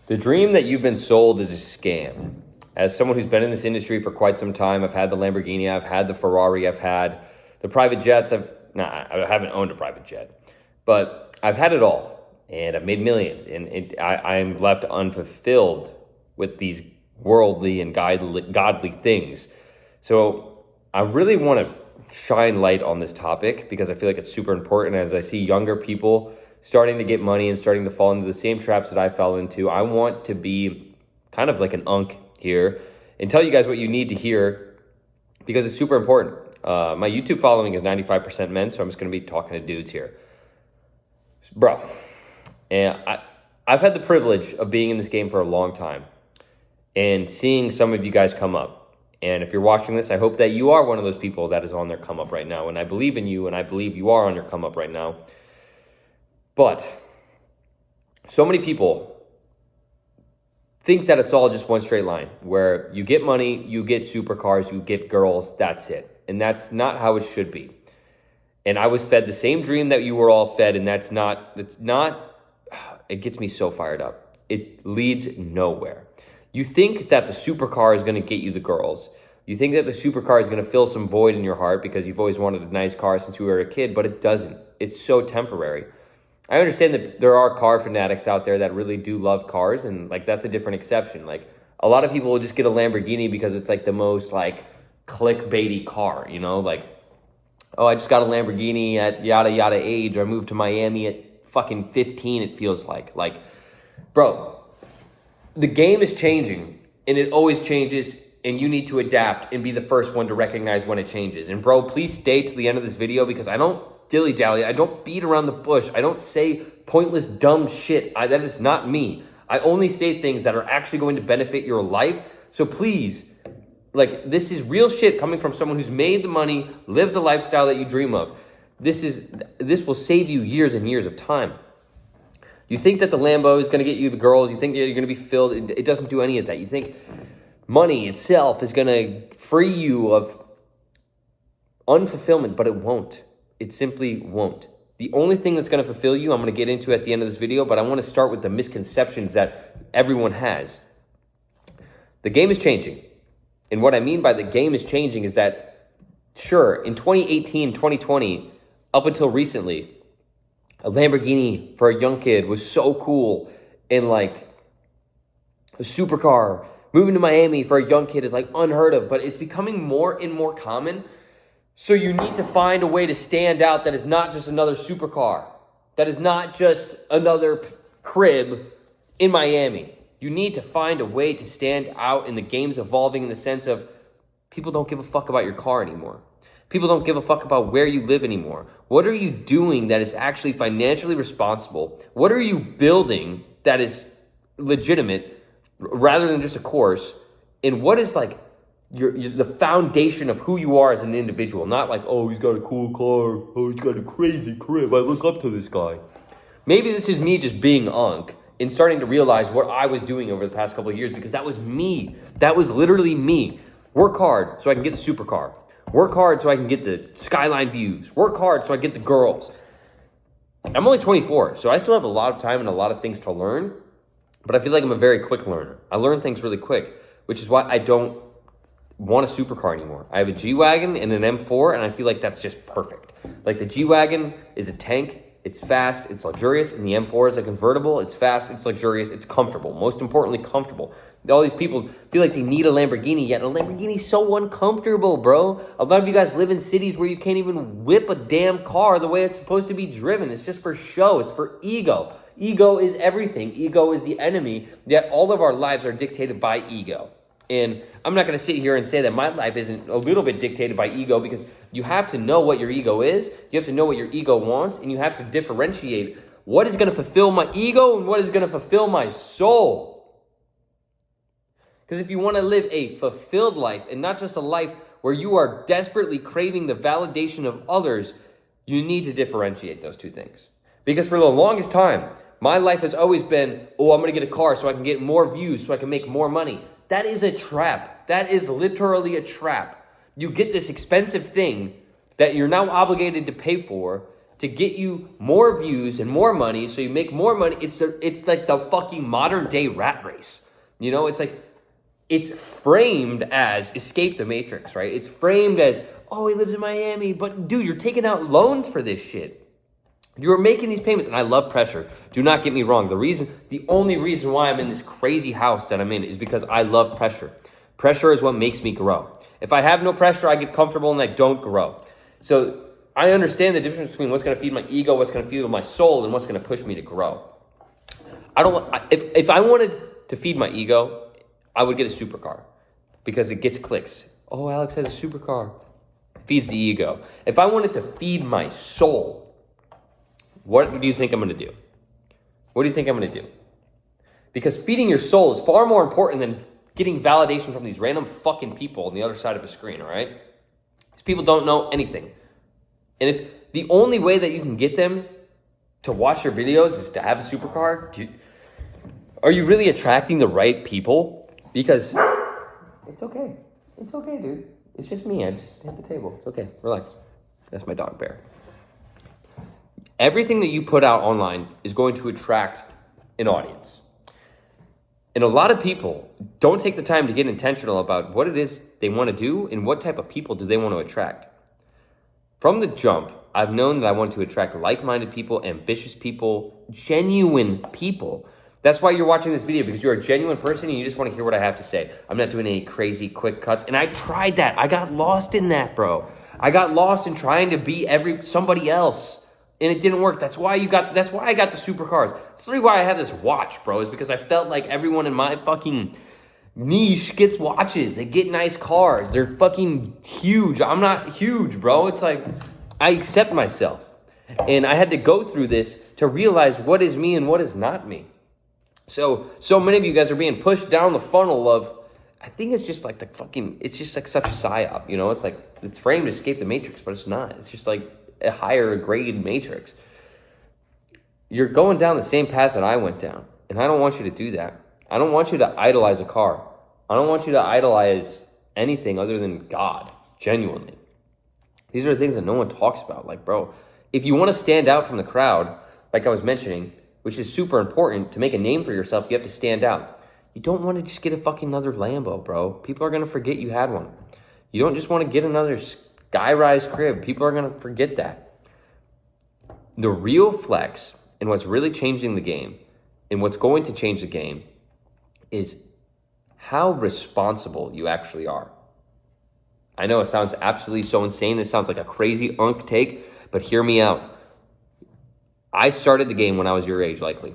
The dream that you've been sold is a scam. As someone who's been in this industry for quite some time, I've had the Lamborghini, I've had the Ferrari, I've had the private jets. I haven't owned a private jet, but I've had it all, and I've made millions, and I'm left unfulfilled with these worldly and godly things. So I really want to shine light on this topic because I feel like it's super important. As I see younger people starting to get money and starting to fall into the same traps that I fell into, I want to be kind of like an unk here and tell you guys what you need to hear because it's super important. My YouTube following is 95% men, so I'm just going to be talking to dudes here. Bro, and I've had the privilege of being in this game for a long time and seeing some of you guys come up. And if you're watching this, I hope that you are one of those people that is on their come up right now. And I believe in you, and I believe you are on your come up right now. But so many people think that it's all just one straight line where you get money, you get supercars, you get girls, that's it. And that's not how it should be. And I was fed the same dream that you were all fed, and it's not, it gets me so fired up. It leads nowhere. You think that the supercar is going to get you the girls. You think that the supercar is going to fill some void in your heart because you've always wanted a nice car since you were a kid, but it doesn't. It's so temporary. I understand that there are car fanatics out there that really do love cars, and like that's a different exception. Like a lot of people will just get a Lamborghini because it's like the most like clickbaity car, you know, like, oh, I just got a Lamborghini at yada yada age. I moved to Miami at fucking 15, it feels like. Like, bro, the game is changing, and it always changes, and you need to adapt and be the first one to recognize when it changes. And bro, please stay to the end of this video because I don't dilly-dally. I don't beat around the bush. I don't say pointless, dumb shit. That is not me. I only say things that are actually going to benefit your life. So please, like, this is real shit coming from someone who's made the money, lived the lifestyle that you dream of. This will save you years and years of time. You think that the Lambo is going to get you the girls. You think that you're going to be filled. It doesn't do any of that. You think money itself is going to free you of unfulfillment, but it won't. It simply won't. The only thing that's going to fulfill you, I'm going to get into at the end of this video, but I want to start with the misconceptions that everyone has. The game is changing. And what I mean by the game is changing is that, sure, in 2018, 2020, up until recently, a Lamborghini for a young kid was so cool. And like a supercar, moving to Miami for a young kid is like unheard of, but it's becoming more and more common. So you need to find a way to stand out that is not just another supercar, that is not just another crib in Miami. You need to find a way to stand out, and the game's evolving in the sense of people don't give a fuck about your car anymore. People don't give a fuck about where you live anymore. What are you doing that is actually financially responsible? What are you building that is legitimate rather than just a course? And what is like the foundation of who you are as an individual? Not like, oh, he's got a cool car. Oh, he's got a crazy crib. I look up to this guy. Maybe this is me just being unk and starting to realize what I was doing over the past couple of years, because that was me. That was literally me. Work hard so I can get the supercar. Work hard so I can get the skyline views. Work hard so I get the girls. I'm only 24, so I still have a lot of time and a lot of things to learn, but I feel like I'm a very quick learner. I learn things really quick, which is why I don't want a supercar anymore. I have a G-Wagon and an M4, and I feel like that's just perfect. Like the G-Wagon is a tank. It's fast, it's luxurious, and the M4 is a convertible. It's fast, it's luxurious, it's comfortable. Most importantly, comfortable. All these people feel like they need a Lamborghini, yet a Lamborghini is so uncomfortable, bro. A lot of you guys live in cities where you can't even whip a damn car the way it's supposed to be driven. It's just for show. It's for ego. Ego is everything. Ego is the enemy, yet all of our lives are dictated by ego. And I'm not going to sit here and say that my life isn't a little bit dictated by ego, because you have to know what your ego is. You have to know what your ego wants, and you have to differentiate what is going to fulfill my ego and what is going to fulfill my soul. Because if you want to live a fulfilled life and not just a life where you are desperately craving the validation of others, you need to differentiate those two things. Because for the longest time, my life has always been, oh, I'm going to get a car so I can get more views, so I can make more money. That is a trap. That is literally a trap. You get this expensive thing that you're now obligated to pay for to get you more views and more money, so you make more money. It's like the fucking modern day rat race. You know, it's like, it's framed as escape the matrix, right? It's framed as, oh, he lives in Miami, but dude, you're taking out loans for this shit. You're making these payments, and I love pressure. Do not get me wrong. The only reason why I'm in this crazy house that I'm in is because I love pressure. Pressure is what makes me grow. If I have no pressure, I get comfortable and I don't grow. So I understand the difference between what's going to feed my ego, what's going to feed my soul, and what's going to push me to grow. If I wanted to feed my ego, I would get a supercar because it gets clicks. Oh, Alex has a supercar. Feeds the ego. If I wanted to feed my soul, what do you think I'm going to do? What do you think I'm going to do? Because feeding your soul is far more important than getting validation from these random fucking people on the other side of a screen, all right? These people don't know anything. And if the only way that you can get them to watch your videos is to have a supercar, are you really attracting the right people? Because it's okay. It's okay, dude. It's just me. I just hit the table. It's okay. Relax. That's my dog, Bear. Everything that you put out online is going to attract an audience. And a lot of people don't take the time to get intentional about what it is they want to do and what type of people do they want to attract. From the jump, I've known that I want to attract like-minded people, ambitious people, genuine people. That's why you're watching this video, because you're a genuine person and you just want to hear what I have to say. I'm not doing any crazy quick cuts. And I tried that. I got lost in that, bro. I got lost in trying to be somebody else. And it didn't work. That's why I got the supercars. That's really why I have this watch, bro, is because I felt like everyone in my fucking niche gets watches. They get nice cars. They're fucking huge. I'm not huge, bro. It's like, I accept myself. And I had to go through this to realize what is me and what is not me. So many of you guys are being pushed down the funnel of, I think it's just like it's just like such a psyop, you know? It's like, it's framed to escape the matrix, but it's not. It's just like a higher grade matrix. You're going down the same path that I went down, and I don't want you to do that. I don't want you to idolize a car. I don't want you to idolize anything other than God, genuinely. These are the things that no one talks about. Like, bro, if you want to stand out from the crowd, like I was mentioning, which is super important, to make a name for yourself, you have to stand out. You don't want to just get a fucking another Lambo, bro. People are going to forget you had one. You don't just want to get another sky-rise crib. People are going to forget that. The real flex and what's really changing the game and what's going to change the game is how responsible you actually are. I know it sounds absolutely so insane. It sounds like a crazy unk take, but hear me out. I started the game when I was your age, likely.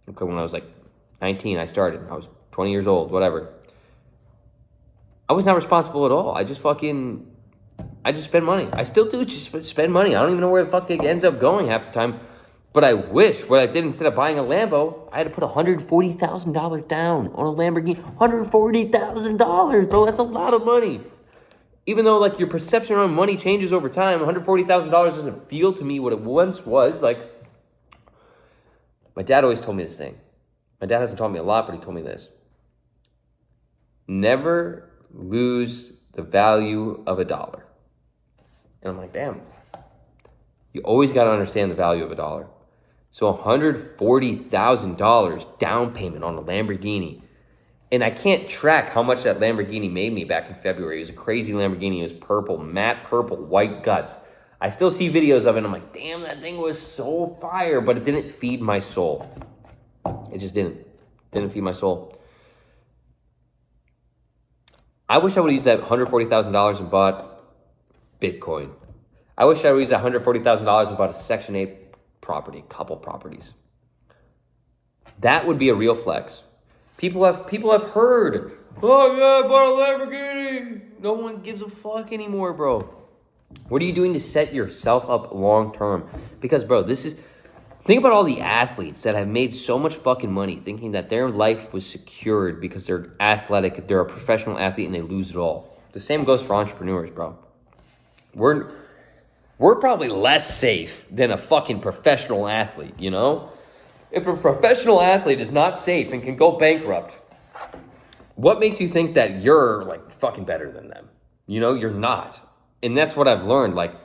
Okay, when I was like 19, I started. I was 20 years old, whatever. I was not responsible at all. I just spend money. I still do just spend money. I don't even know where the fuck it ends up going half the time. But I wish what I did, instead of buying a Lambo, I had to put $140,000 down on a Lamborghini. $140,000, bro. That's a lot of money. Even though, like, your perception on money changes over time, $140,000 doesn't feel to me what it once was. Like, my dad always told me this thing. My dad hasn't told me a lot, but he told me this. Never lose the value of a dollar. And I'm like, damn. You always got to understand the value of a dollar. So $140,000 down payment on a Lamborghini. And I can't track how much that Lamborghini made me back in February. It was a crazy Lamborghini. It was purple, matte purple, white guts. I still see videos of it, and I'm like, damn, that thing was so fire, but it didn't feed my soul. It just didn't. Didn't feed my soul. I wish I would have used that $140,000 and bought Bitcoin. I wish I would have used that $140,000 and bought a Section 8 property, couple properties. That would be a real flex. People have heard, oh yeah, I bought a Lamborghini. No one gives a fuck anymore, bro. What are you doing to set yourself up long term? Because, bro, think about all the athletes that have made so much fucking money thinking that their life was secured because they're athletic, they're a professional athlete, and they lose it all. The same goes for entrepreneurs, bro. We're probably less safe than a fucking professional athlete, you know? If a professional athlete is not safe and can go bankrupt, what makes you think that you're, like, fucking better than them? You know, you're not. And that's what I've learned. Like,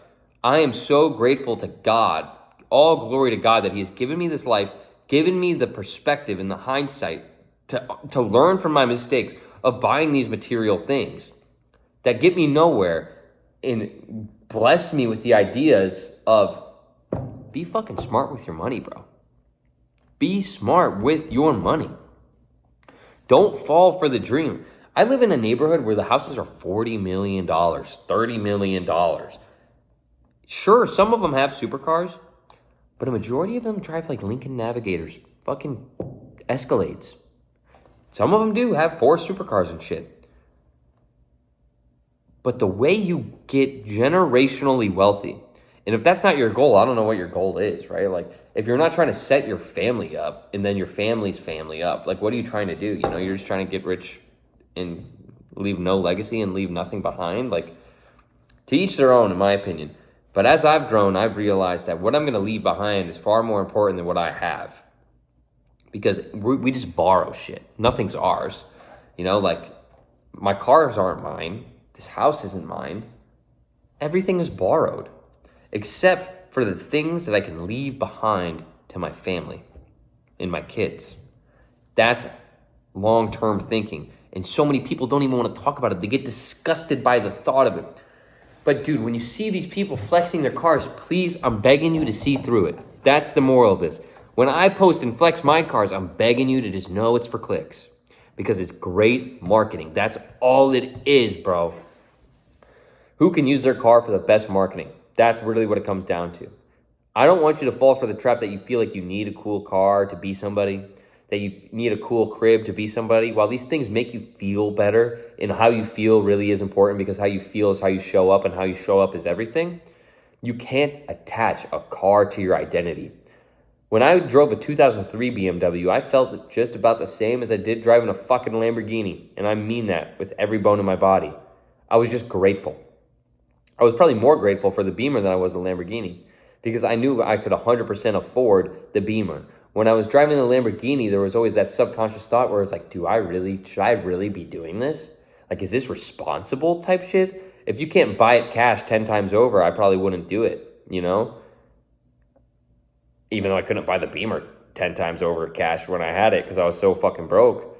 I am so grateful to God all glory to God that he has given me this life, given me the perspective and the hindsight to learn from my mistakes of buying these material things that get me nowhere, and bless me with the ideas of be fucking smart with your money, bro. Be smart with your money. Don't fall for the dream. I live in a neighborhood where the houses are $40 million, $30 million. Sure, some of them have supercars, but a majority of them drive like Lincoln Navigators, fucking Escalades. Some of them do have 4 supercars and shit. But the way you get generationally wealthy, and if that's not your goal, I don't know what your goal is, right? Like, if you're not trying to set your family up and then your family's family up, like, what are you trying to do? You know, you're just trying to get rich and leave no legacy and leave nothing behind. Like, to each their own, in my opinion. But as I've grown, I've realized that what I'm going to leave behind is far more important than what I have. Because we just borrow shit. Nothing's ours. You know, like, my cars aren't mine. This house isn't mine. Everything is borrowed, except for the things that I can leave behind to my family and my kids. That's long-term thinking. And so many people don't even want to talk about it. They get disgusted by the thought of it. But dude, when you see these people flexing their cars, please, I'm begging you to see through it. That's the moral of this. When I post and flex my cars, I'm begging you to just know it's for clicks. Because it's great marketing. That's all it is, bro. Who can use their car for the best marketing? That's really what it comes down to. I don't want you to fall for the trap that you feel like you need a cool car to be somebody, that you need a cool crib to be somebody. While these things make you feel better, and how you feel really is important, because how you feel is how you show up, and how you show up is everything, you can't attach a car to your identity. When I drove a 2003 BMW, I felt just about the same as I did driving a fucking Lamborghini. And I mean that with every bone in my body. I was just grateful. I was probably more grateful for the Beamer than I was the Lamborghini, because I knew I could 100% afford the Beamer. When I was driving the Lamborghini, there was always that subconscious thought where it's like, should I really be doing this? Like, is this responsible type shit? If you can't buy it cash 10 times over, I probably wouldn't do it, you know? Even though I couldn't buy the Beamer 10 times over cash when I had it because I was so fucking broke.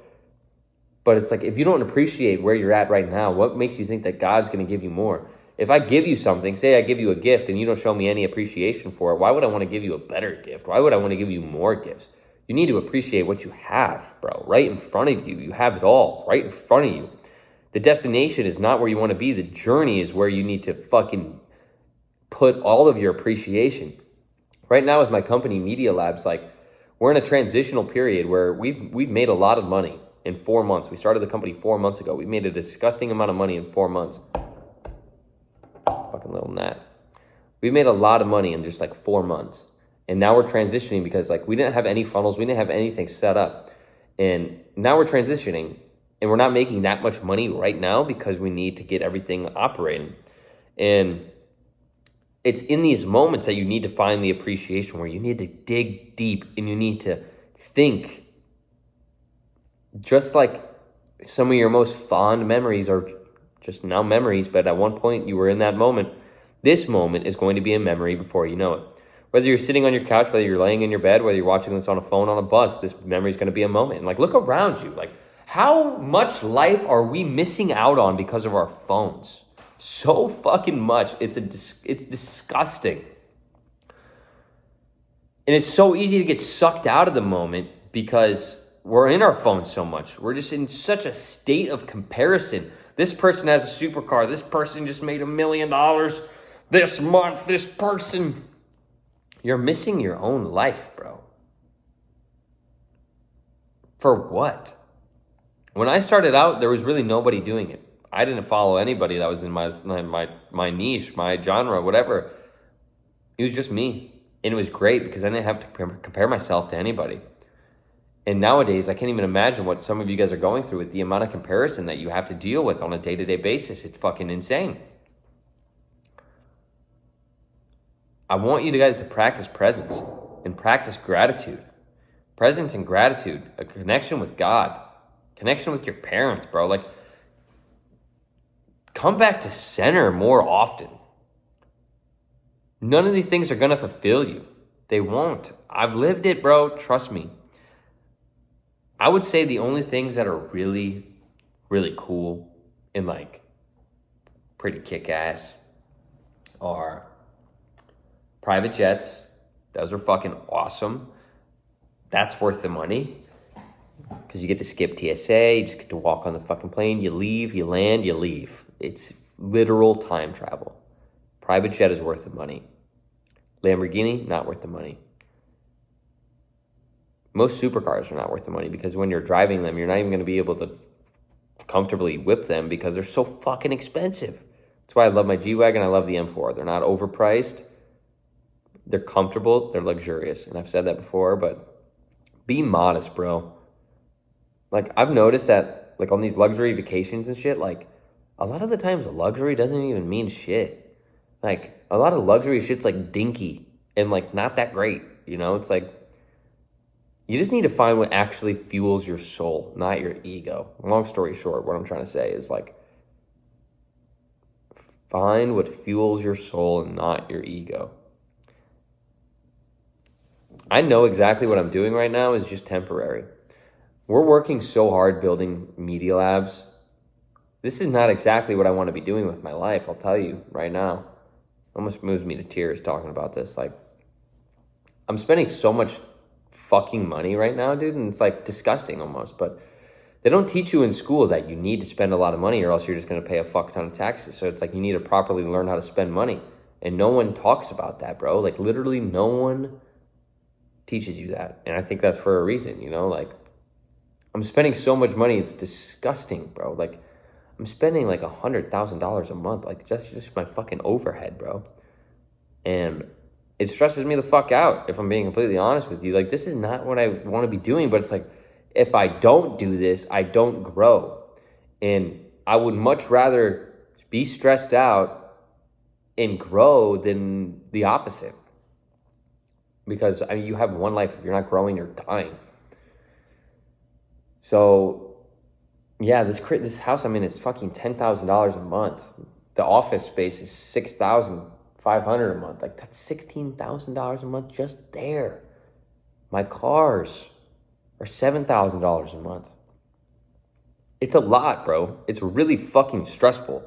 But it's like, if you don't appreciate where you're at right now, what makes you think that God's going to give you more? If I give you something, say I give you a gift and you don't show me any appreciation for it, why would I want to give you a better gift? Why would I want to give you more gifts? You need to appreciate what you have, bro, right in front of you. You have it all right in front of you. The destination is not where you want to be. The journey is where you need to fucking put all of your appreciation. Right now with my company, Media Labs, like, we're in a transitional period where we've made a lot of money in 4 months. We started the company 4 months ago. We made a disgusting amount of money in 4 months. Fucking little gnat. We made a lot of money in just like 4 months. And now we're transitioning because, like, we didn't have any funnels. We didn't have anything set up. And now we're transitioning, and we're not making that much money right now because we need to get everything operating. And it's in these moments that you need to find the appreciation, where you need to dig deep and you need to think. Just like some of your most fond memories are just now memories, but at one point you were in that moment. This moment is going to be a memory before you know it. Whether you're sitting on your couch, whether you're laying in your bed, whether you're watching this on a phone, on a bus, this memory is going to be a moment. And like, look around you. Like, how much life are we missing out on because of our phones? So fucking much. It's disgusting. And it's so easy to get sucked out of the moment because we're in our phones so much. We're just in such a state of comparison. This person has a supercar. This person just made $1 million this month. This person. You're missing your own life, bro. For what? When I started out, there was really nobody doing it. I didn't follow anybody that was in my niche, my genre, whatever. It was just me. And it was great because I didn't have to compare myself to anybody. And nowadays, I can't even imagine what some of you guys are going through with the amount of comparison that you have to deal with on a day-to-day basis. It's fucking insane. I want you guys to practice presence and practice gratitude. Presence and gratitude, a connection with God, connection with your parents, bro. Like, come back to center more often. None of these things are going to fulfill you. They won't. I've lived it, bro. Trust me. I would say the only things that are really, really cool and like pretty kick-ass are private jets. Those are fucking awesome. That's worth the money because you get to skip TSA. You just get to walk on the fucking plane. You leave, you land, you leave. It's literal time travel. Private jet is worth the money. Lamborghini, not worth the money. Most supercars are not worth the money because when you're driving them, you're not even going to be able to comfortably whip them because they're so fucking expensive. That's why I love my G-Wagon. I love the M4. They're not overpriced. They're comfortable. They're luxurious. And I've said that before, but be modest, bro. Like, I've noticed that, like, on these luxury vacations and shit, like, a lot of the times luxury doesn't even mean shit. Like, a lot of luxury shit's, like, dinky and, like, not that great, you know? It's like, you just need to find what actually fuels your soul, not your ego. Long story short, what I'm trying to say is, like, find what fuels your soul and not your ego. I know exactly what I'm doing right now is just temporary. We're working so hard building Media Labs. This is not exactly what I want to be doing with my life, I'll tell you right now. Almost moves me to tears talking about this. Like, I'm spending so much fucking money right now, dude, and it's like disgusting almost. But they don't teach you in school that you need to spend a lot of money or else you're just going to pay a fuck ton of taxes. So it's like you need to properly learn how to spend money. And no one talks about that, bro. Like, literally no one teaches you that. And I think that's for a reason, you know? Like, I'm spending so much money, it's disgusting, bro. Like, I'm spending like $100,000 a month, like just my fucking overhead, bro. And it stresses me the fuck out, if I'm being completely honest with you. Like, this is not what I want to be doing, but it's like, if I don't do this, I don't grow. And I would much rather be stressed out and grow than the opposite. Because I mean, you have one life. If you're not growing, you're dying. So, yeah, this house I'm in is fucking $10,000 a month. The office space is $6,500 a month. Like, that's $16,000 a month just there. My cars are $7,000 a month. It's a lot, bro. It's really fucking stressful.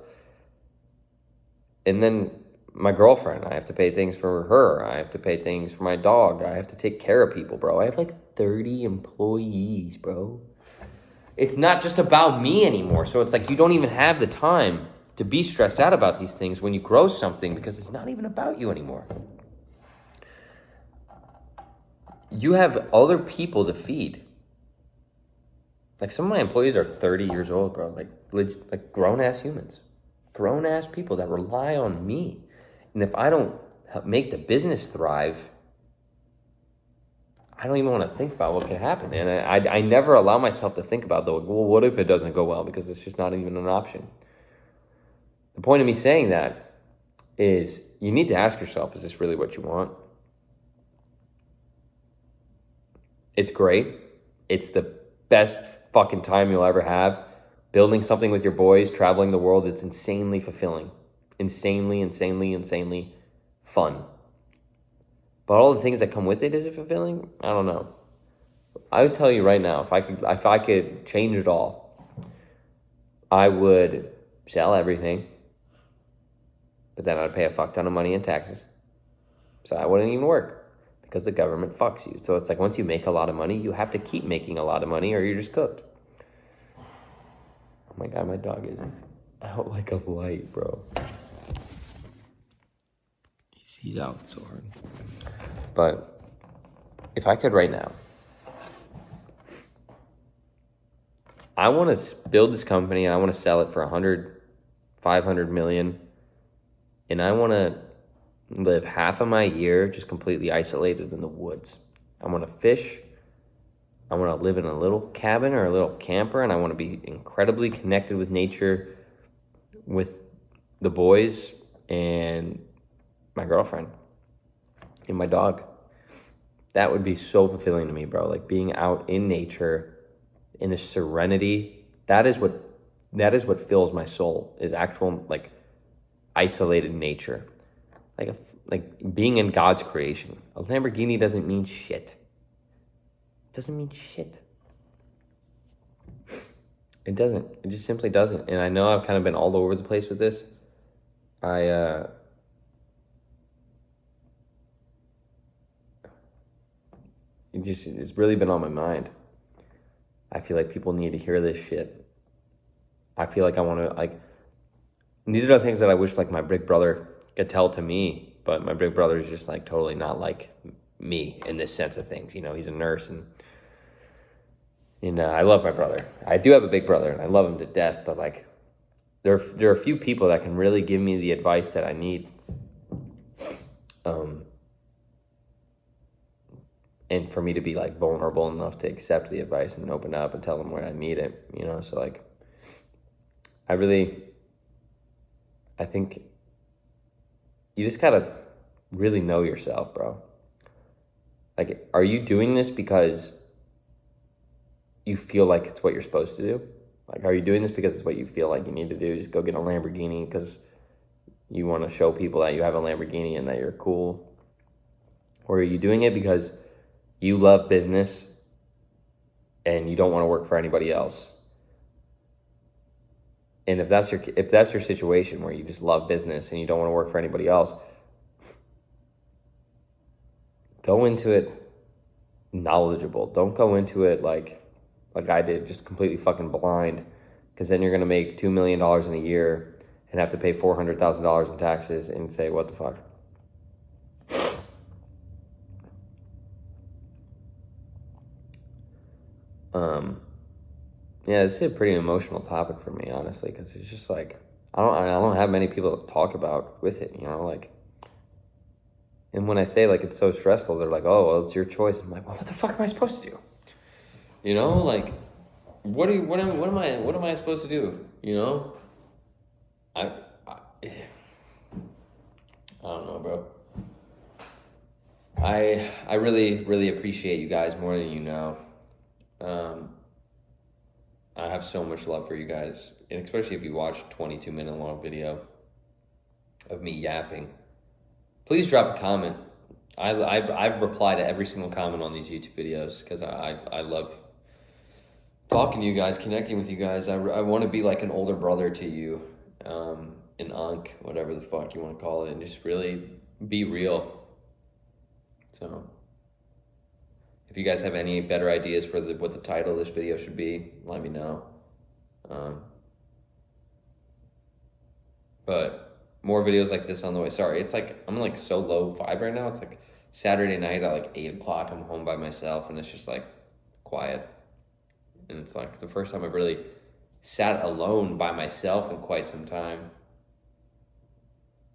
And then my girlfriend, I have to pay things for her. I have to pay things for my dog. I have to take care of people, bro. I have like 30 employees, bro. It's not just about me anymore. So it's like you don't even have the time to be stressed out about these things when you grow something because it's not even about you anymore. You have other people to feed. Like, some of my employees are 30 years old, bro. Like grown-ass humans. Grown-ass people that rely on me. And if I don't make the business thrive, I don't even want to think about what could happen. And I never allow myself to think about, though, well, what if it doesn't go well? Because it's just not even an option. The point of me saying that is you need to ask yourself, is this really what you want? It's great. It's the best fucking time you'll ever have. Building something with your boys, traveling the world, it's insanely fulfilling. Insanely fun. But all the things that come with it, is it fulfilling? I don't know. I would tell you right now, if I could change it all, I would sell everything, but then I'd pay a fuck ton of money in taxes. So I wouldn't even work because the government fucks you. So it's like, once you make a lot of money, you have to keep making a lot of money or you're just cooked. Oh my God, my dog is out like a light, bro. He's out so hard. But if I could right now, I want to build this company and I want to sell it for 100, 500 million. And I want to live half of my year just completely isolated in the woods. I want to fish. I want to live in a little cabin or a little camper, and I want to be incredibly connected with nature, with the boys and my girlfriend and my dog. That would be so fulfilling to me, bro. Like, being out in nature, in the serenity, that is what fills my soul, is actual, like, isolated nature. Like, like being in God's creation. A Lamborghini doesn't mean shit. It doesn't mean shit. It doesn't. It just simply doesn't. And I know I've kind of been all over the place with this. It's really been on my mind. I feel like people need to hear this shit. I feel like I want to, like, these are the things that I wish, like, my big brother could tell to me, but my big brother is just, like, totally not like me in this sense of things. You know, he's a nurse, and I love my brother. I do have a big brother, and I love him to death, but, like, there are a few people that can really give me the advice that I need. And for me to be, like, vulnerable enough to accept the advice and open up and tell them where I need it, you know? So, like, I think you just gotta really know yourself, bro. Like, are you doing this because you feel like it's what you're supposed to do? Like, are you doing this because it's what you feel like you need to do? Just go get a Lamborghini because you want to show people that you have a Lamborghini and that you're cool? Or are you doing it because you love business and you don't want to work for anybody else? And if that's your situation where you just love business and you don't want to work for anybody else, go into it knowledgeable. Don't go into it like I did, just completely fucking blind, because then you're going to make $2 million in a year and have to pay $400,000 in taxes and say, what the fuck? Yeah, this is a pretty emotional topic for me, honestly, because it's just like, I don't have many people to talk about with it, you know, like, and when I say, like, it's so stressful, they're like, oh, well, it's your choice. I'm like, well, what the fuck am I supposed to do? You know, like, what am I supposed to do? You know, I don't know, bro. I really appreciate you guys more than you know. I have so much love for you guys, and especially if you watch 22-minute long video of me yapping. Please drop a comment. I've replied to every single comment on these YouTube videos because I love talking to you guys, connecting with you guys. I want to be like an older brother to you, an unk, whatever the fuck you want to call it, and just really be real. So, if you guys have any better ideas for what the title of this video should be, let me know. But more videos like this on the way. Sorry, it's like I'm like so low vibe right now. It's like Saturday night at like 8 o'clock. I'm home by myself, and it's just like quiet. And it's like the first time I've really sat alone by myself in quite some time,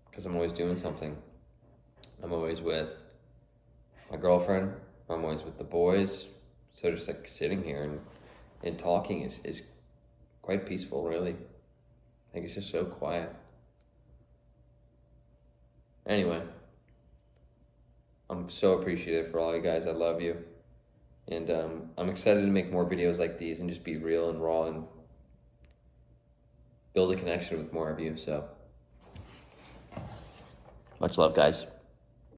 because I'm always doing something. I'm always with my girlfriend. I'm always with the boys. So just like sitting here and talking is quite peaceful, really. I think it's just so quiet. Anyway, I'm so appreciative for all you guys. I love you. And I'm excited to make more videos like these and just be real and raw and build a connection with more of you. So, much love, guys.